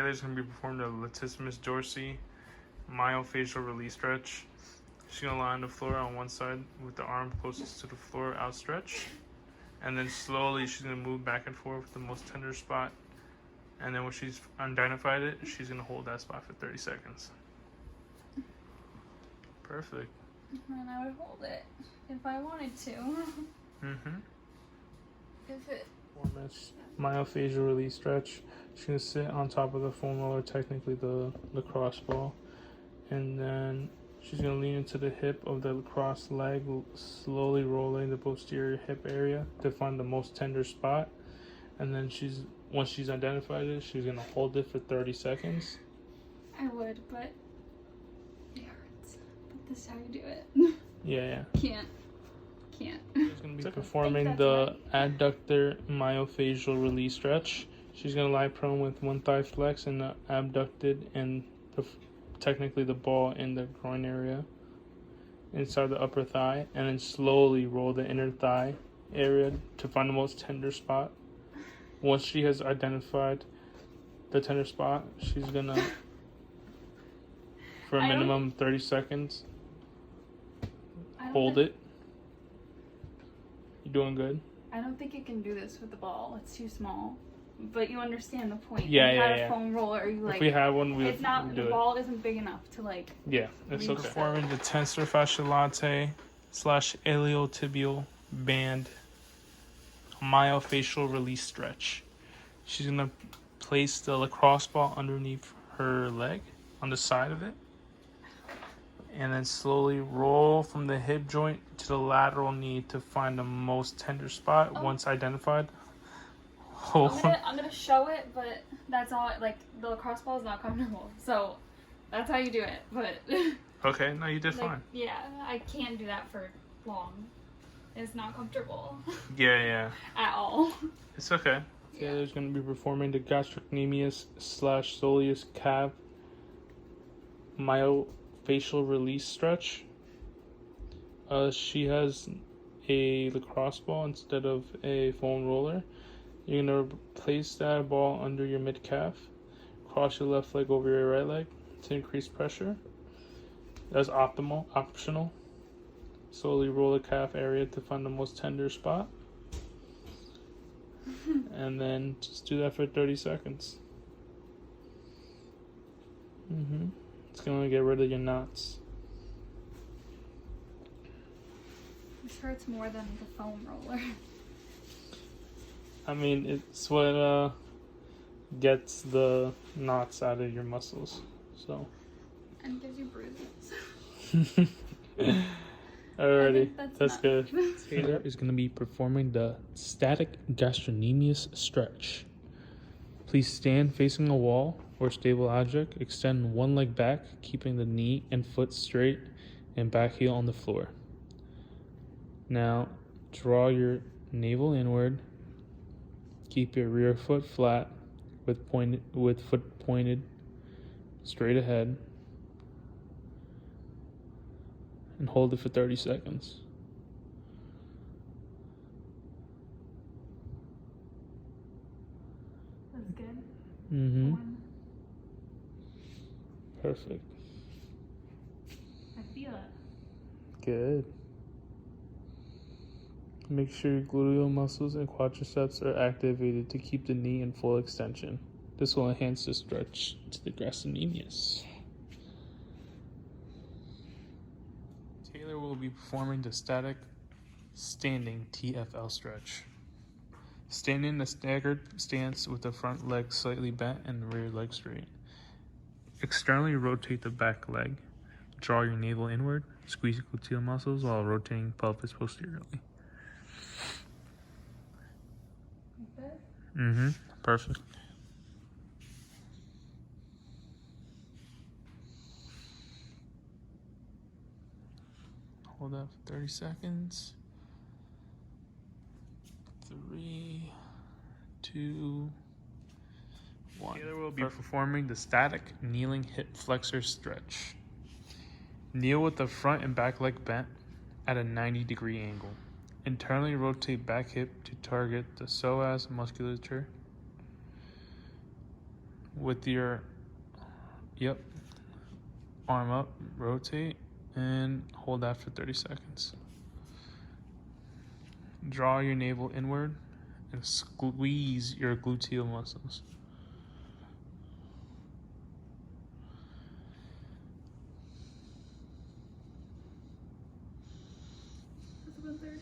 is going to be performing the latissimus dorsi myofascial release stretch. She's going to lie on the floor on one side with the arm closest to the floor outstretched. And then slowly she's going to move back and forth with the most tender spot. And then when she's identified it, she's going to hold that spot for 30 seconds. Perfect. And I would hold it if I wanted to. Mm-hmm. If it... Myofascial release stretch. She's going to sit on top of the foam roller, technically the lacrosse ball. And then she's going to lean into the hip of the lacrosse leg, slowly rolling the posterior hip area to find the most tender spot. And then once she's identified it, she's going to hold it for 30 seconds. I would, but it hurts. But this is how you do it. Yeah. Can't. She's going to be performing the adductor myofascial release stretch. She's going to lie prone with one thigh flex and the abducted and technically the ball in the groin area inside the upper thigh, and then slowly roll the inner thigh area to find the most tender spot. Once she has identified the tender spot, she's going to, for a minimum 30 seconds, hold it. You doing good? I don't think you can do this with the ball. It's too small. But you understand the point. Yeah, you have a foam roller. You if we have one, it's not the ball isn't big enough to like. Yeah, it's okay. Performing the tensor fasciae latae / iliotibial band myofascial release stretch. She's gonna place the lacrosse ball underneath her leg on the side of it, and then slowly roll from the hip joint to the lateral knee to find the most tender spot. Once identified, I'm gonna show it, but that's all. Like the lacrosse ball is not comfortable, so that's how you do it. But okay, no, you did fine. Yeah, I can't do that for long. It's not comfortable. Yeah. At all. It's okay. Yeah, there's gonna be performing the gastrocnemius / soleus calf myofascial release stretch. She has a lacrosse ball instead of a foam roller. You're going to place that ball under your mid-calf. Cross your left leg over your right leg to increase pressure. That's optional. Slowly roll the calf area to find the most tender spot. And then just do that for 30 seconds. It's going to get rid of your knots. This hurts more than the foam roller. I mean, it's what gets the knots out of your muscles. So. And gives you bruises. Alrighty, that's good. Taylor is going to be performing the static gastrocnemius stretch. Please stand facing a wall or stable object. Extend one leg back, keeping the knee and foot straight and back heel on the floor. Now, draw your navel inward. Keep your rear foot flat with foot pointed straight ahead. And hold it for 30 seconds. That's good. Perfect. I feel it. Good. Make sure your gluteal muscles and quadriceps are activated to keep the knee in full extension. This will enhance the stretch to the gastrocnemius. Taylor will be performing the static standing TFL stretch. Stand in a staggered stance with the front leg slightly bent and the rear leg straight. Externally rotate the back leg. Draw your navel inward. Squeeze gluteal muscles while rotating pelvis posteriorly. Perfect. Hold that for 30 seconds. 3, 2, 1. Taylor will be performing the static kneeling hip flexor stretch. Kneel with the front and back leg bent at a 90-degree angle. Internally rotate back hip to target the psoas musculature. with your, yep, arm up, rotate, and hold that for 30 seconds. Draw your navel inward and squeeze your gluteal muscles. That's about 30.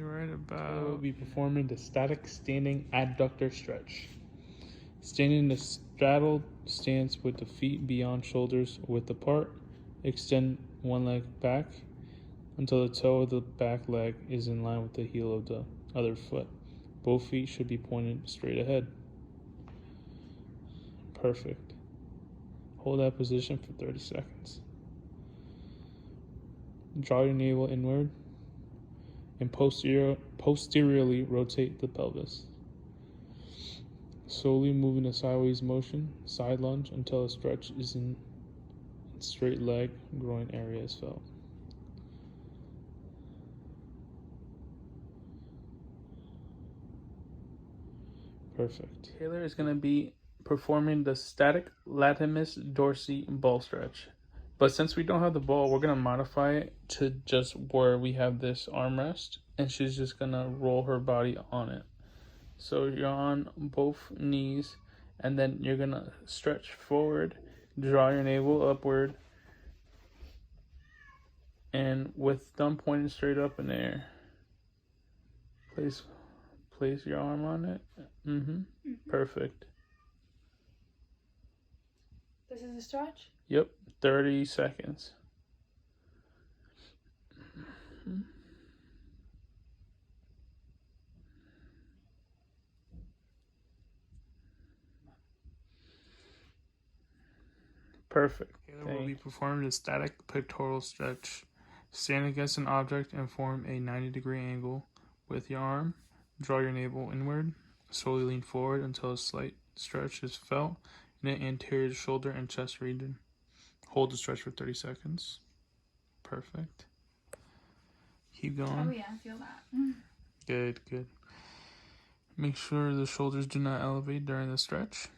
Right about. We'll be performing the static standing adductor stretch. Standing in a straddled stance with the feet beyond shoulders width apart. Extend one leg back until the toe of the back leg is in line with the heel of the other foot. Both feet should be pointed straight ahead. Perfect. Hold that position for 30 seconds. Draw your navel inward and posteriorly rotate the pelvis. Slowly move in a sideways motion, side lunge until a stretch is in straight leg, groin area is felt. Perfect. Taylor is going to be performing the static latimus dorsi ball stretch. But since we don't have the ball, we're going to modify it to just where we have this armrest, and she's just going to roll her body on it. So you're on both knees, and then you're going to stretch forward, draw your navel upward, and with thumb pointing straight up in the air, place your arm on it. Perfect. This is a stretch? Yep, 30 seconds. Perfect. Taylor will be performing a static pectoral stretch. Stand against an object and form a 90-degree angle with your arm. Draw your navel inward. Slowly lean forward until a slight stretch is felt in the anterior shoulder and chest region. Hold the stretch for 30 seconds. Perfect. Keep going. Oh yeah, I feel that. Good, good. Make sure the shoulders do not elevate during the stretch.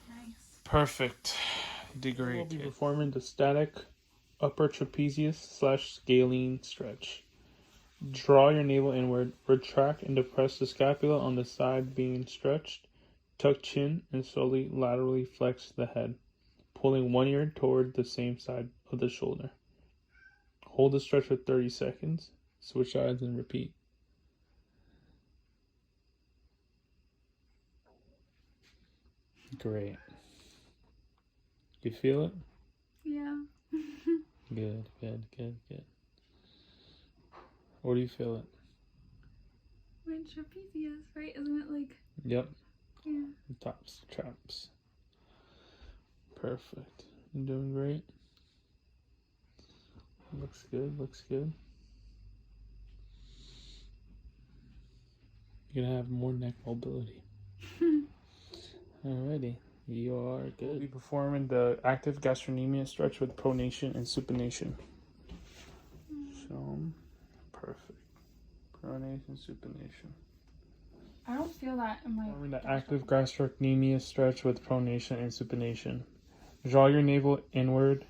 Nice. Perfect. Degree. We'll be performing the static upper trapezius / scalene stretch. Draw your navel inward, retract and depress the scapula on the side being stretched. Tuck chin and slowly laterally flex the head, pulling one ear toward the same side of the shoulder. Hold the stretch for 30 seconds. Switch sides and repeat. Great. You feel it? Yeah. Good, good, good, good. Where do you feel it? My trapezius, right? Isn't it like... Yep. Yeah. Tops, traps. Perfect. You're doing great. Looks good, looks good. You're gonna have more neck mobility. Alrighty. You are good. We'll be performing the active gastrocnemius stretch with pronation and supination. Show 'em. Perfect. Pronation, supination. I don't feel that in my... Performing the active gastrocnemius stretch with pronation and supination. Draw your navel inward.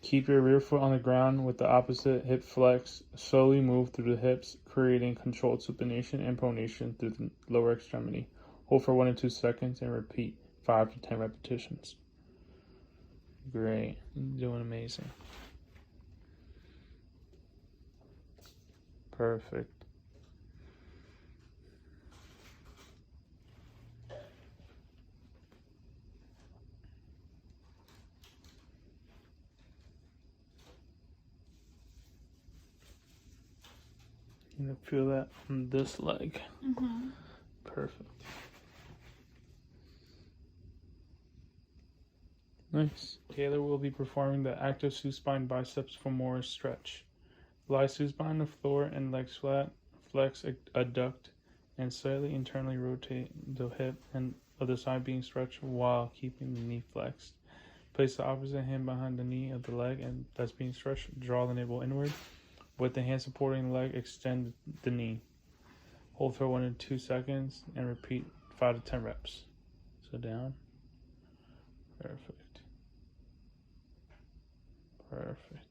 Keep your rear foot on the ground with the opposite hip flex. Slowly move through the hips, creating controlled supination and pronation through the lower extremity. Hold for 1 to 2 seconds and repeat 5 to 10 repetitions. Great. You're doing amazing. Perfect. You can feel that on this leg. Perfect. Nice. Taylor will be performing the active supine biceps femoris stretch. Lie supine on the floor and legs flat. Flex, adduct, and slightly internally rotate the hip and other side being stretched while keeping the knee flexed. Place the opposite hand behind the knee of the leg and that's being stretched. Draw the navel inward. With the hand supporting the leg, extend the knee. Hold for 1 to 2 seconds and repeat 5 to 10 reps. So down. Perfect. Perfect.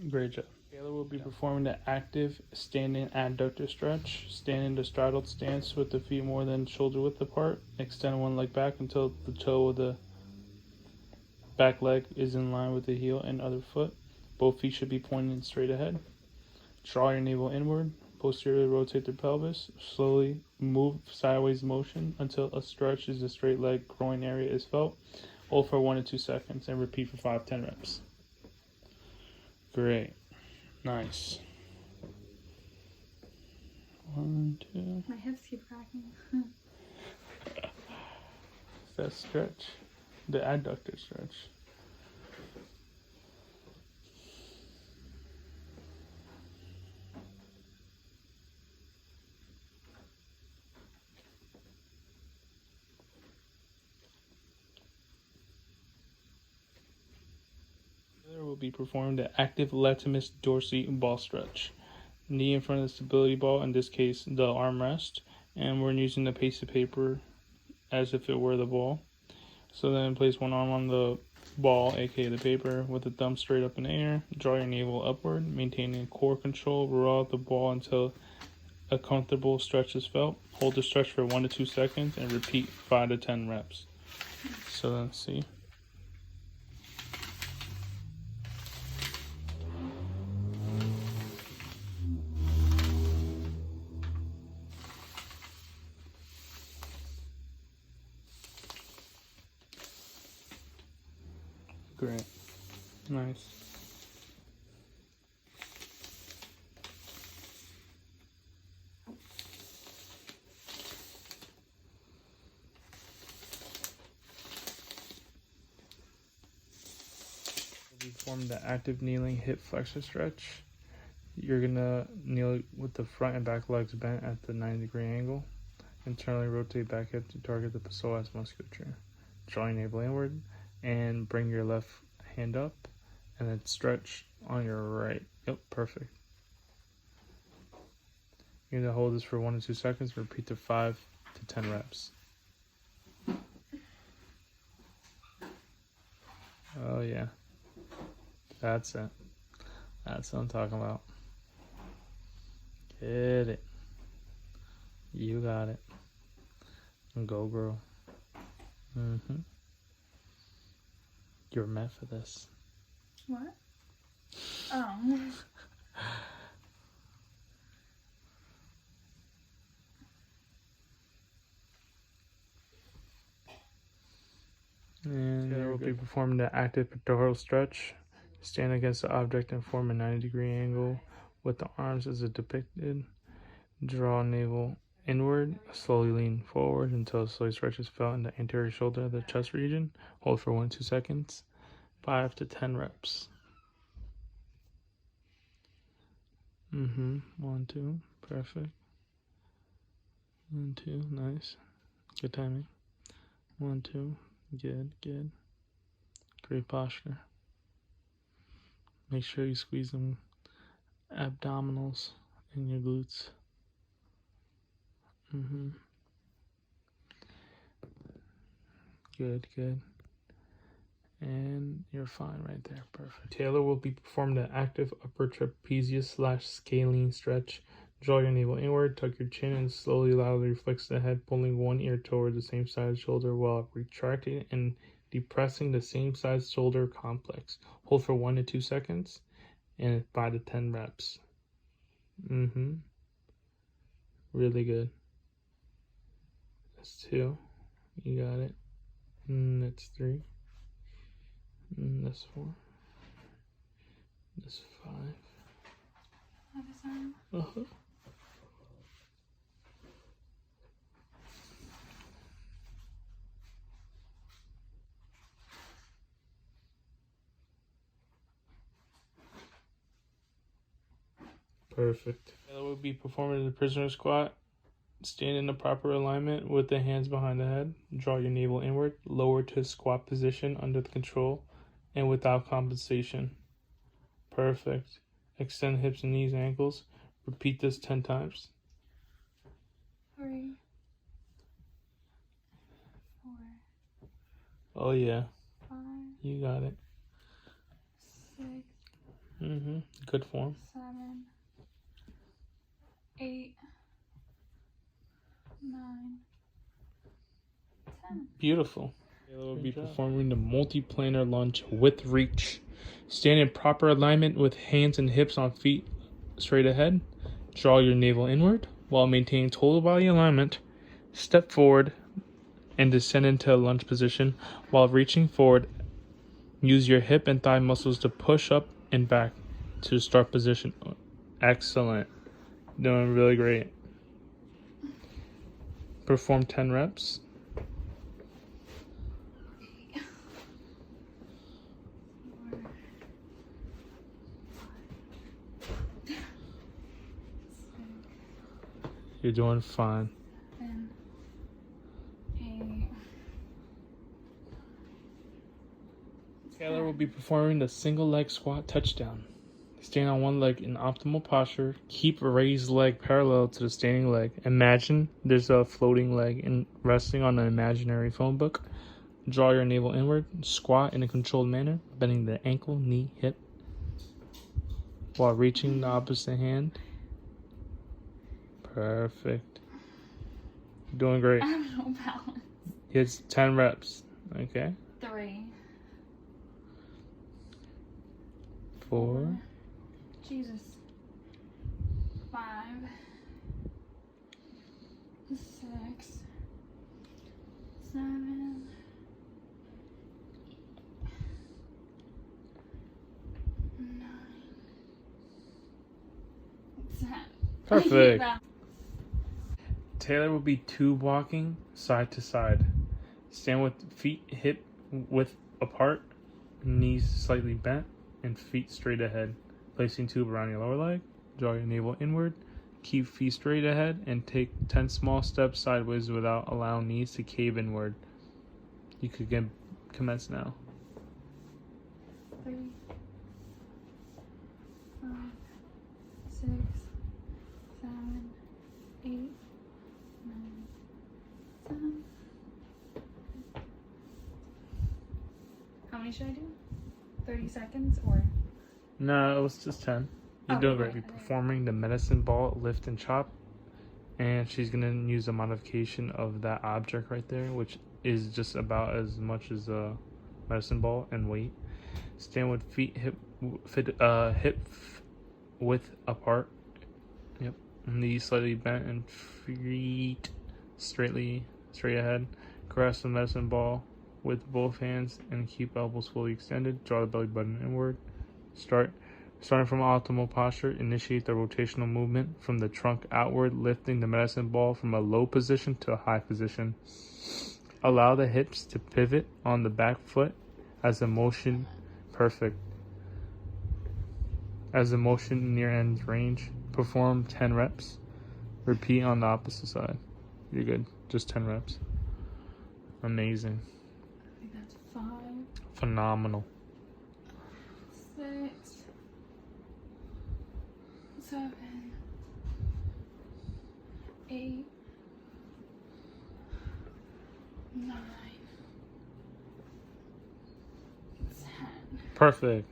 Great job. Taylor will be performing the active standing adductor stretch. Stand in the straddled stance with the feet more than shoulder width apart. Extend one leg back until the toe of the back leg is in line with the heel and other foot. Both feet should be pointed straight ahead. Draw your navel inward. Posteriorly rotate the pelvis. Slowly move sideways motion until a stretch is the straight leg groin area is felt. Hold for 1 to 2 seconds and repeat for 5-10 reps. Great. Nice. 1, 2. My hips keep cracking. That stretch. The adductor stretch. There will be performed the active latissimus dorsi ball stretch. Knee in front of the stability ball, in this case the armrest, and we're using the piece of paper as if it were the ball. So then place one arm on the ball, aka the paper, with the thumb straight up in the air. Draw your navel upward, maintaining core control. Roll out the ball until a comfortable stretch is felt. Hold the stretch for 1 to 2 seconds and repeat 5 to 10 reps. So let's see. Great. Nice. We form the active kneeling hip flexor stretch. You're gonna kneel with the front and back legs bent at the 90-degree angle. Internally rotate back hip to target the psoas musculature. Draw your navel inward and bring your left hand up and then stretch on your right. Yep, perfect. You're gonna hold this for 1 to 2 seconds. Repeat to 5 to 10 reps. Oh yeah, that's it. That's what I'm talking about. Get it. You got it. Go, girl. You're meant for this. What? Oh. And there will be performing the active pectoral stretch. Stand against the object and form a 90-degree angle with the arms as depicted. Draw navel inward. Slowly lean forward until slowly stretches felt in the anterior shoulder of the chest region. Hold for 1 to 2 seconds. 5 to 10 reps. 1, 2. Perfect. 1, 2. Nice. Good timing. 1, 2. Good, good. Great posture. Make sure you squeeze them abdominals and your glutes. Good, good. And you're fine right there. Perfect. Taylor will be performing the active upper trapezius / scalene stretch. Draw your navel inward, tuck your chin, and slowly, loudly flex the head, pulling one ear toward the same side of the shoulder while retracting and depressing the same side shoulder complex. Hold for 1 to 2 seconds and 5 to 10 reps. Really good. That's 2. You got it. And that's 3. And that's 4. That's 5. Other side. Uh-huh. Perfect. That would be performing the prisoner squat. Stand in the proper alignment with the hands behind the head. Draw your navel inward. Lower to squat position under the control and without compensation. Perfect. Extend hips and knees, ankles. Repeat this 10 times. 3, 4. Oh yeah. 5. You got it. 6. Good form. 7. 8. 9. 10. Beautiful. Taylor will be performing the multi-planar lunge with reach. Stand in proper alignment with hands and hips on feet straight ahead. Draw your navel inward while maintaining total body alignment. Step forward and descend into a lunge position while reaching forward. Use your hip and thigh muscles to push up and back to the start position. Excellent. Doing really great. Perform 10 reps. 4, 5, 6, You're doing fine. 7, 8. Taylor will be performing the single leg squat touchdown. Stand on one leg in optimal posture. Keep a raised leg parallel to the standing leg. Imagine there's a floating leg and resting on an imaginary phone book. Draw your navel inward. Squat in a controlled manner, bending the ankle, knee, hip, while reaching the opposite hand. Perfect. Doing great. I have no balance. It's 10 reps. Okay. 3. 4. Jesus. 5. 6. 7. 9. 10. Perfect. Taylor will be tube walking side to side. Stand with feet hip width apart, knees slightly bent, and feet straight ahead. Placing tube around your lower leg. Draw your navel inward. Keep feet straight ahead and take 10 small steps sideways without allowing knees to cave inward. You could commence now. 3, 5, 6, 7, 8, 9, 10. How many should I do? 30 seconds or? No, it was just 10. You're Oh, doing great. okay, You're okay. performing the medicine ball lift and chop. And she's going to use a modification of that object right there, which is just about as much as a medicine ball and weight. Stand with feet hip width apart. Yep. Knees slightly bent and feet straight ahead. Grasp the medicine ball with both hands and keep elbows fully extended. Draw the belly button inward. Starting from optimal posture, initiate the rotational movement from the trunk outward, lifting the medicine ball from a low position to a high position. Allow the hips to pivot on the back foot as the motion near ends range. Perform 10 reps. Repeat on the opposite side. You're good. Just 10 reps. Amazing. I think that's 5, Phenomenal. 6, 7, 8, 9, 10. Perfect.